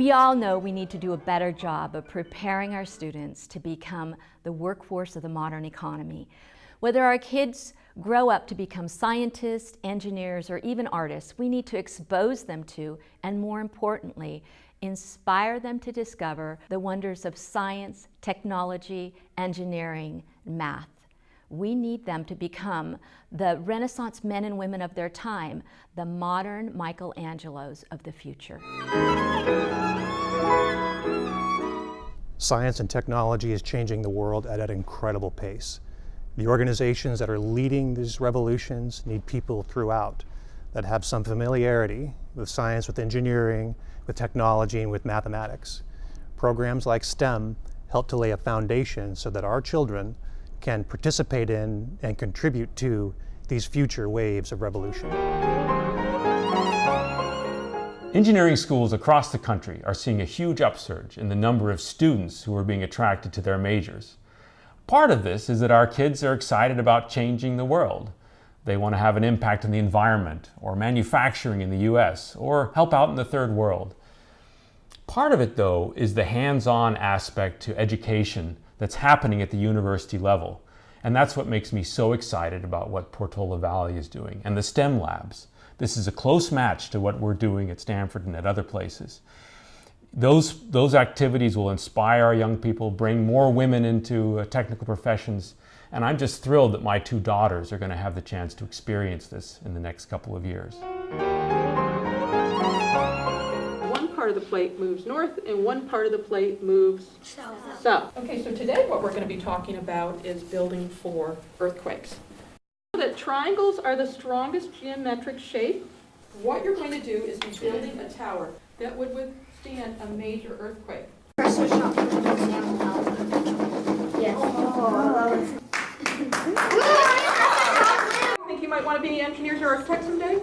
We all know we need to do a better job of preparing our students to become the workforce of the modern economy. Whether our kids grow up to become scientists, engineers, or even artists, we need to expose them to, and more importantly, inspire them to discover the wonders of science, technology, engineering, and math. We need them to become the Renaissance men and women of their time, the modern Michelangelos of the future. Science and technology is changing the world at an incredible pace. The organizations that are leading these revolutions need people throughout that have some familiarity with science, with engineering, with technology, and with mathematics. Programs like STEM help to lay a foundation so that our children can participate in and contribute to these future waves of revolution. Engineering schools across the country are seeing a huge upsurge in the number of students who are being attracted to their majors. Part of this is that our kids are excited about changing the world. They want to have an impact on the environment, or manufacturing in the US, or help out in the third world. Part of it, though, is the hands-on aspect to education that's happening at the university level. And that's what makes me so excited about what Portola Valley is doing, and the STEM labs. This is a close match to what we're doing at Stanford and at other places. Those activities will inspire our young people, bring more women into technical professions, and I'm just thrilled that my two daughters are going to have the chance to experience this in the next couple of years. One part of the plate moves north and one part of the plate moves south. Okay, so today what we're going to be talking about is building for earthquakes. That triangles are the strongest geometric shape. What you're going to do is be building a tower that would withstand a major earthquake. Yes. Think you might want to be engineers or architects someday?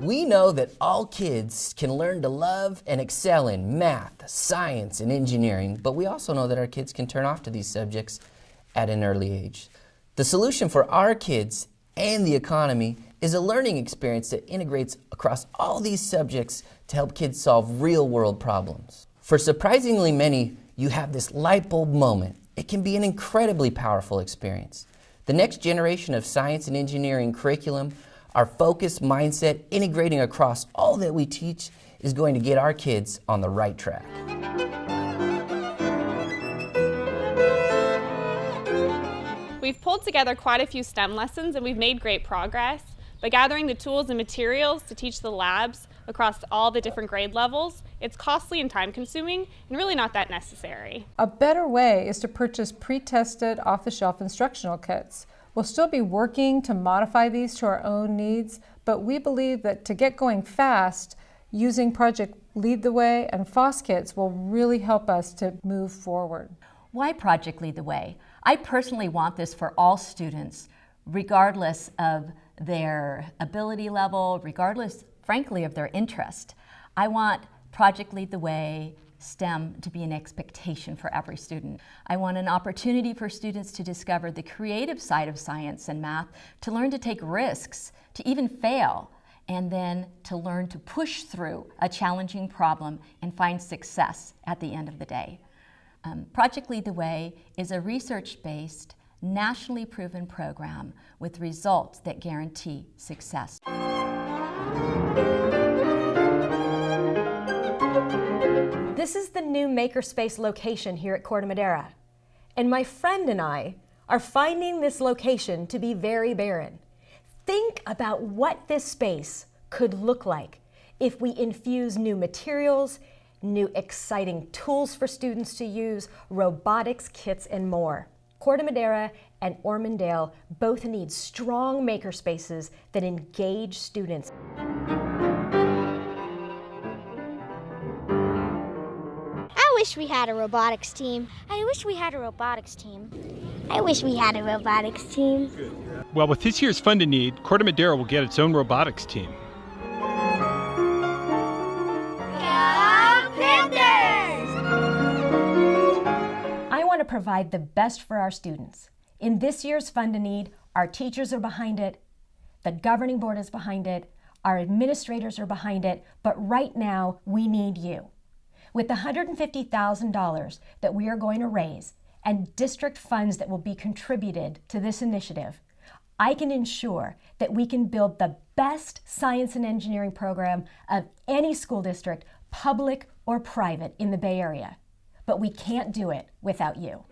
We know that all kids can learn to love and excel in math, science, and engineering, but we also know that our kids can turn off to these subjects at an early age. The solution for our kids and the economy is a learning experience that integrates across all these subjects to help kids solve real-world problems. For surprisingly many, you have this light bulb moment. It can be an incredibly powerful experience. The next generation of science and engineering curriculum, our focused mindset integrating across all that we teach, is going to get our kids on the right track. We've pulled together quite a few STEM lessons and we've made great progress. By gathering the tools and materials to teach the labs across all the different grade levels, it's costly and time-consuming and really not that necessary. A better way is to purchase pre-tested off-the-shelf instructional kits. We'll still be working to modify these to our own needs, but we believe that to get going fast, using Project Lead the Way and FOSS kits will really help us to move forward. Why Project Lead the Way? I personally want this for all students, regardless of their ability level, regardless, frankly, of their interest. I want Project Lead the Way STEM to be an expectation for every student. I want an opportunity for students to discover the creative side of science and math, to learn to take risks, to even fail, and then to learn to push through a challenging problem and find success at the end of the day. Project Lead the Way is a research-based, nationally proven program with results that guarantee success. This is the new Makerspace location here at Corte Madera, and my friend and I are finding this location to be very barren. Think about what this space could look like if we infuse new materials, new exciting tools for students to use, robotics kits, and more. Corte Madera and Ormondale both need strong makerspaces that engage students. I wish we had a robotics team. I wish we had a robotics team. I wish we had a robotics team. Well, with this year's Fund in Need, Corte Madera will get its own robotics team. I want to provide the best for our students. In this year's Fund in Need, Our teachers are behind it, the governing board is behind it, our administrators are behind it, but right now we need you. With the $150,000 that we are going to raise and district funds that will be contributed to this initiative, I can ensure that we can build the best science and engineering program of any school district, public or private, in the Bay Area. But we can't do it without you.